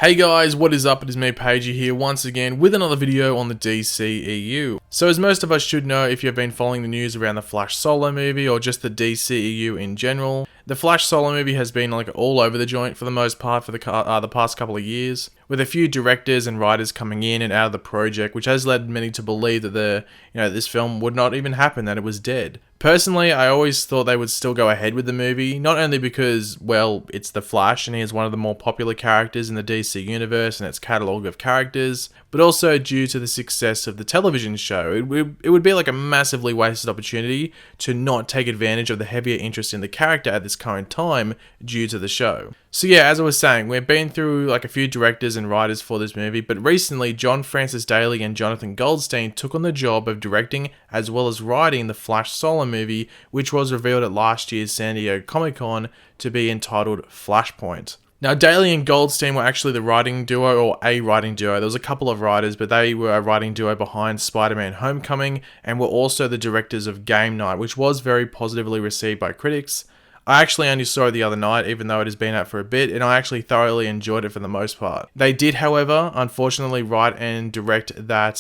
Hey guys, what is up? It is me, Pagey here, once again with another video on the DCEU. So as most of us should know if you've been following the news around the Flash solo movie or just the DCEU in general, the Flash solo movie has been all over the joint for the most part for the past couple of years, with a few directors and writers coming in and out of the project, which has led many to believe that this film would not even happen, that it was dead. Personally, I always thought they would still go ahead with the movie, not only because, well, it's the Flash and he is one of the more popular characters in the DC universe and its catalogue of characters, but also due to the success of the television show. It would be like a massively wasted opportunity to not take advantage of the heavier interest in the character at this current time due to the show. So yeah, as I was saying, we've been through a few directors and writers for this movie, but recently John Francis Daley and Jonathan Goldstein took on the job of directing as well as writing the Flash solo movie, which was revealed at last year's San Diego Comic-Con to be entitled Flashpoint. Now, Daley and Goldstein were actually the writing duo, or a writing duo. There was a couple of writers, but they were a writing duo behind Spider-Man Homecoming and were also the directors of Game Night, which was very positively received by critics. I actually only saw it the other night, even though it has been out for a bit, and I actually thoroughly enjoyed it for the most part. They did, however, unfortunately write and direct that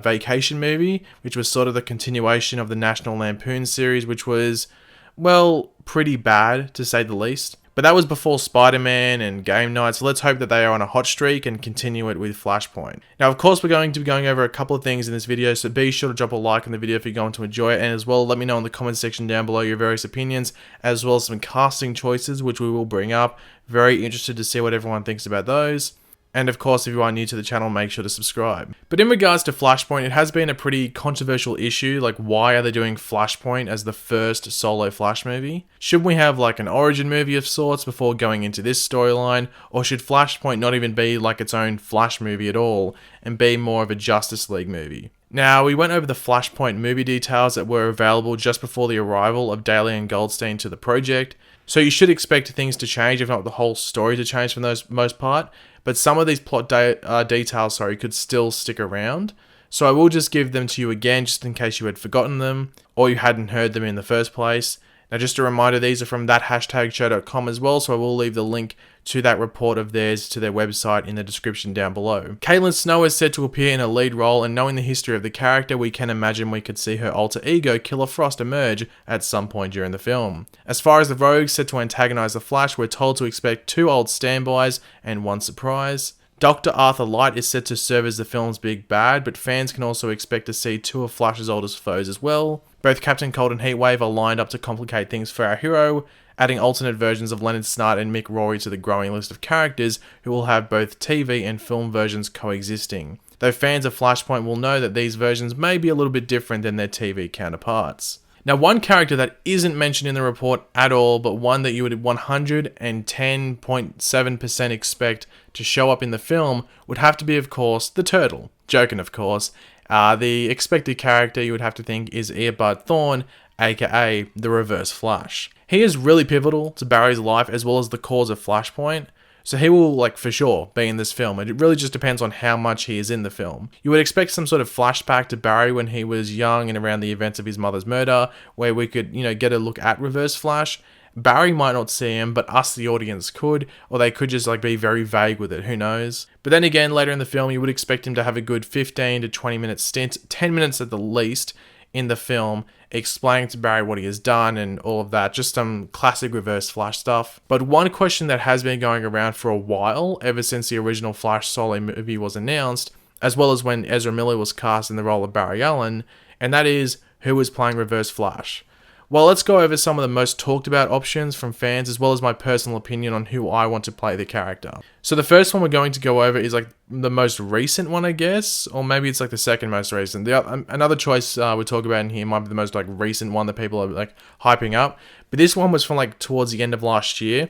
Vacation movie, which was sort of the continuation of the National Lampoon series, which was, well, pretty bad, to say the least. But that was before Spider-Man and Game Night, so let's hope that they are on a hot streak and continue it with Flashpoint. Now, of course, we're going to be going over a couple of things in this video, so be sure to drop a like on the video if you're going to enjoy it, and as well, let me know in the comments section down below your various opinions, as well as some casting choices, which we will bring up. Very interested to see what everyone thinks about those. And of course, if you are new to the channel, make sure to subscribe. But in regards to Flashpoint, it has been a pretty controversial issue. Why are they doing Flashpoint as the first solo Flash movie? Should we have an origin movie of sorts before going into this storyline? Or should Flashpoint not even be its own Flash movie at all and be more of a Justice League movie? Now, we went over the Flashpoint movie details that were available just before the arrival of Daley and Goldstein to the project, so you should expect things to change, if not the whole story to change for the most part, but some of these plot details could still stick around, so I will just give them to you again just in case you had forgotten them, or you hadn't heard them in the first place. Now, just a reminder, these are from that#show.com as well, so I will leave the link to that report of theirs to their website in the description down below. Caitlin Snow is said to appear in a lead role, and knowing the history of the character, we can imagine we could see her alter ego, Killer Frost, emerge at some point during the film. As far as the Rogues set to antagonize the Flash, we're told to expect 2 old standbys and 1 surprise. Dr. Arthur Light is set to serve as the film's big bad, but fans can also expect to see 2 of Flash's oldest foes as well. Both Captain Cold and Heatwave are lined up to complicate things for our hero, adding alternate versions of Leonard Snart and Mick Rory to the growing list of characters who will have both TV and film versions coexisting. Though fans of Flashpoint will know that these versions may be a little bit different than their TV counterparts. Now, one character that isn't mentioned in the report at all, but one that you would 110.7% expect to show up in the film, would have to be, of course, the Turtle. Joking, of course. The expected character you would have to think is Eobard Thawne, aka the Reverse Flash. He is really pivotal to Barry's life as well as the cause of Flashpoint, so he will, for sure, be in this film. It really just depends on how much he is in the film. You would expect some sort of flashback to Barry when he was young and around the events of his mother's murder, where we could, get a look at Reverse Flash. Barry might not see him, but us, the audience, could, or they could just be very vague with it, who knows. But then again, later in the film, you would expect him to have a good 15 to 20 minute stint, 10 minutes at the least, in the film, explaining to Barry what he has done and all of that, just some classic Reverse Flash stuff. But one question that has been going around for a while, ever since the original Flash solo movie was announced, as well as when Ezra Miller was cast in the role of Barry Allen, and that is, who is playing Reverse Flash? Well, let's go over some of the most talked about options from fans, as well as my personal opinion on who I want to play the character. So the first one we're going to go over is the most recent one, I guess, or maybe it's the second most recent. Another choice we talk about in here might be the most recent one that people are hyping up, but this one was from towards the end of last year,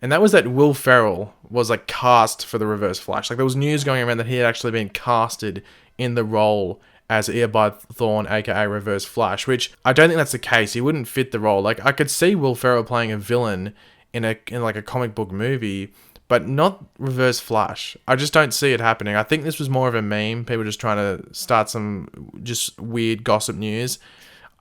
and that was that Will Ferrell was cast for the Reverse Flash. There was news going around that he had actually been casted in the role as Eobard Thawne, aka Reverse Flash, which I don't think that's the case. He wouldn't fit the role. I could see Will Ferrell playing a villain in a comic book movie, but not Reverse Flash. I just don't see it happening. I think this was more of a meme, people just trying to start some just weird gossip news.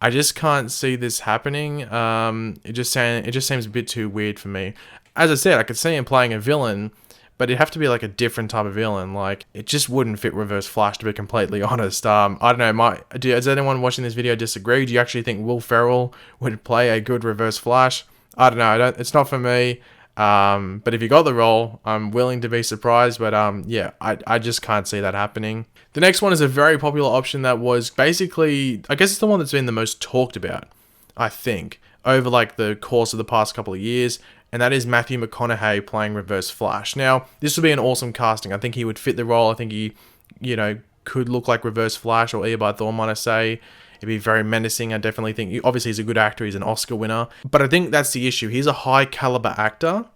I just can't see this happening. It just seems a bit too weird for me. As I said, I could see him playing a villain, but it'd have to be like a different type of villain. Like, it just wouldn't fit Reverse Flash, to be completely honest. I don't know, does anyone watching this video disagree? Do you actually think Will Ferrell would play a good Reverse Flash? I don't know, it's not for me. But if you got the role, I'm willing to be surprised, but yeah, I just can't see that happening. The next one is a very popular option that was basically, I guess it's the one that's been the most talked about, I think, over like the course of the past couple of years, and that is Matthew McConaughey playing Reverse Flash. Now, this would be an awesome casting. I think he would fit the role. I think he, could look like Reverse Flash, or Eobard Thawne, might I say. It'd be very menacing. I definitely think, obviously he's a good actor, he's an Oscar winner, but I think that's the issue. He's a high caliber actor,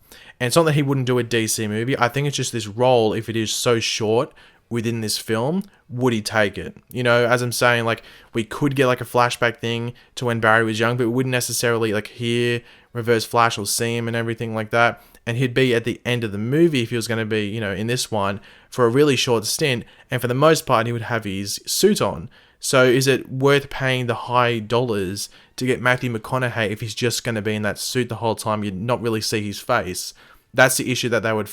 and it's not that he wouldn't do a DC movie. I think it's just this role, if it is so short within this film, would he take it? As I'm saying, like, we could get like a flashback thing to when Barry was young, but we wouldn't necessarily like hear Reverse Flash or see him and everything like that. And he'd be at the end of the movie if he was going to be, in this one for a really short stint. And for the most part, he would have his suit on. So is it worth paying the high dollars to get Matthew McConaughey if he's just going to be in that suit the whole time? You'd not really see his face. That's the issue that they would,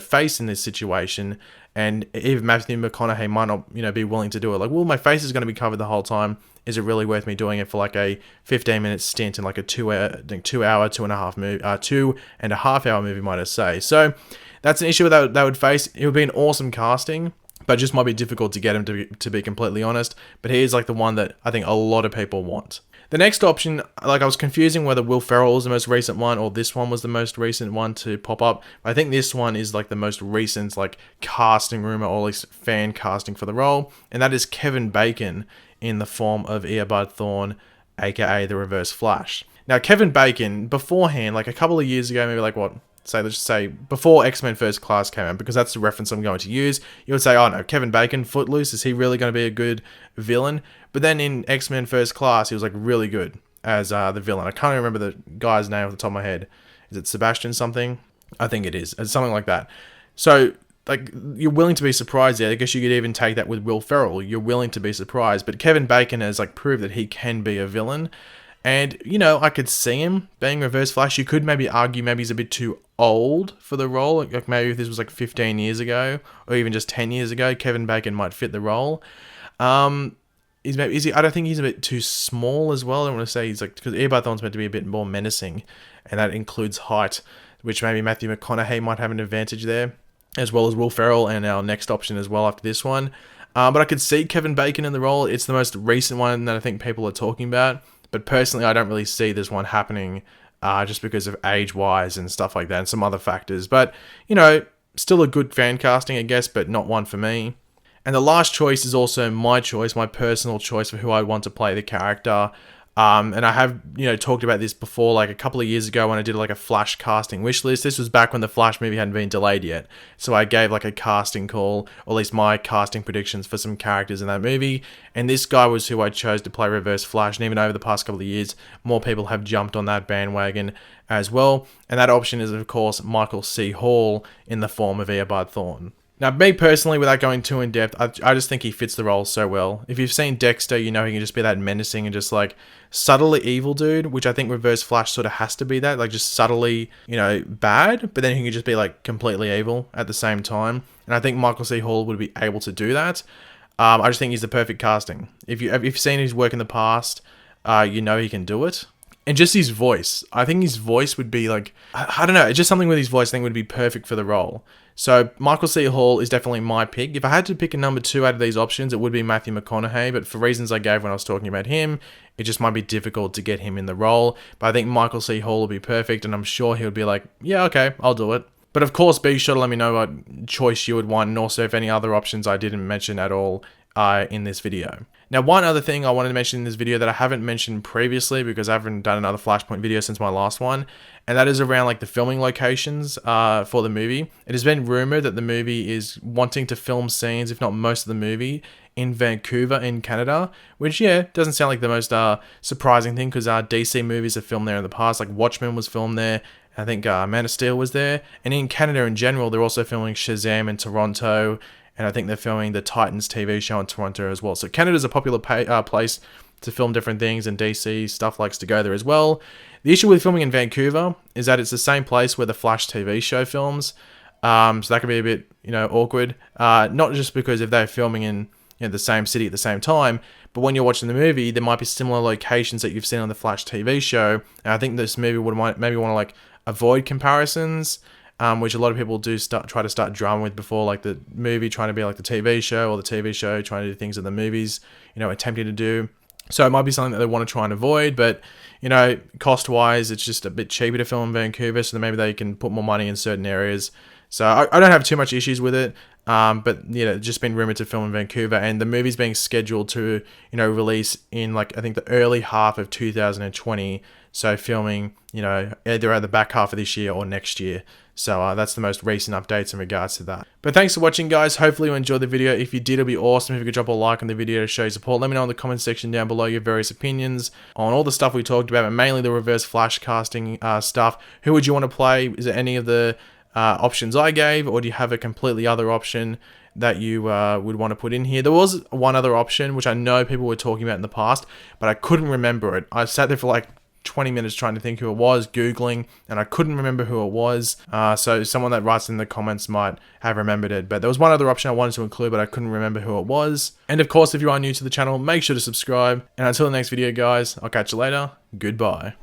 face in this situation. And if Matthew McConaughey might not, be willing to do it, like, well, my face is going to be covered the whole time. Is it really worth me doing it for like a 15-minute stint in like a 2.5 hour movie, might I say? So that's an issue that they would face. It would be an awesome casting, but it just might be difficult to get him to be completely honest. But he is like the one that I think a lot of people want. The next option, like, I was confusing whether Will Ferrell was the most recent one or this one was the most recent one to pop up. I think this one is like the most recent, like, casting rumor, or at least fan casting for the role, and that is Kevin Bacon in the form of Eobard Thawne, aka the Reverse Flash. Now, Kevin Bacon, beforehand, like a couple of years ago, maybe like let's just say before X-Men First Class came out, because that's the reference I'm going to use, you would say, oh no, Kevin Bacon, Footloose, is he really going to be a good villain? But then in X-Men First Class, he was like really good as the villain. I can't remember the guy's name off the top of my head. Is it Sebastian something? I think it is. It's something like that. So, like, you're willing to be surprised there. I guess you could even take that with Will Ferrell. You're willing to be surprised. But Kevin Bacon has like proved that he can be a villain. And, I could see him being Reverse Flash. You could maybe argue maybe he's a bit too old for the role. Like maybe if this was like 15 years ago, or even just 10 years ago, Kevin Bacon might fit the role. I don't think he's a bit too small as well. I don't want to say he's like, because Eobard Thawne's meant to be a bit more menacing, and that includes height, which maybe Matthew McConaughey might have an advantage there, as well as Will Ferrell, and our next option as well after this one. But I could see Kevin Bacon in the role. It's the most recent one that I think people are talking about. But personally, I don't really see this one happening just because of age-wise and stuff like that and some other factors. But, still a good fan casting, I guess, but not one for me. And the last choice is also my choice, my personal choice for who I want to play the character. And I have, talked about this before, like a couple of years ago when I did like a Flash casting wish list. This was back when the Flash movie hadn't been delayed yet. So I gave like a casting call, or at least my casting predictions for some characters in that movie. And this guy was who I chose to play Reverse Flash. And even over the past couple of years, more people have jumped on that bandwagon as well. And that option is, of course, Michael C. Hall in the form of Eobard Thawne. Now, me personally, without going too in depth, I just think he fits the role so well. If you've seen Dexter, he can just be that menacing and just like subtly evil dude, which I think Reverse Flash sort of has to be that, like just subtly, bad, but then he can just be like completely evil at the same time. And I think Michael C. Hall would be able to do that. I just think he's the perfect casting. If you've seen his work in the past, he can do it. And just his voice. I think his voice would be like, I don't know, just something with his voice I think would be perfect for the role. So Michael C. Hall is definitely my pick. If I had to pick a number 2 out of these options, it would be Matthew McConaughey. But for reasons I gave when I was talking about him, it just might be difficult to get him in the role. But I think Michael C. Hall will be perfect, and I'm sure he would be like, yeah, okay, I'll do it. But of course, be sure to let me know what choice you would want, and also if any other options I didn't mention at all in this video. Now, one other thing I wanted to mention in this video that I haven't mentioned previously, because I haven't done another Flashpoint video since my last one, and that is around like the filming locations for the movie. It has been rumored that the movie is wanting to film scenes, if not most of the movie, in Vancouver in Canada, which, yeah, doesn't sound like the most surprising thing, because DC movies have filmed there in the past. Like Watchmen was filmed there. I think Man of Steel was there. And in Canada in general, they're also filming Shazam in Toronto, and I think they're filming the Titans TV show in Toronto as well. So Canada's a popular place to film different things, and DC stuff likes to go there as well. The issue with filming in Vancouver is that it's the same place where the Flash TV show films. So that could be a bit, awkward. Not just because if they're filming in the same city at the same time, but when you're watching the movie, there might be similar locations that you've seen on the Flash TV show. And I think this movie would maybe want to like avoid comparisons, which a lot of people do try to start drama with before, like the movie trying to be like the TV show, or the TV show trying to do things that the movies, attempting to do. So it might be something that they want to try and avoid, but cost-wise, it's just a bit cheaper to film in Vancouver, so maybe they can put more money in certain areas. So I don't have too much issues with it, but it's just been rumored to film in Vancouver, and the movie's being scheduled to release in like I think the early half of 2020. So filming either at the back half of this year or next year. So that's the most recent updates in regards to that. But thanks for watching, guys. Hopefully you enjoyed the video. If you did, it'd be awesome if you could drop a like on the video to show your support. Let me know in the comment section down below your various opinions on all the stuff we talked about, but mainly the reverse flash casting stuff. Who would you want to play? Is it any of the options I gave, or do you have a completely other option that you would want to put in here? There was one other option, which I know people were talking about in the past, but I couldn't remember it. I sat there for like 20 minutes trying to think who it was, Googling, and I couldn't remember who it was. So someone that writes in the comments might have remembered it. But there was one other option I wanted to include, but I couldn't remember who it was. And of course, if you are new to the channel, make sure to subscribe. And until the next video, guys, I'll catch you later. Goodbye.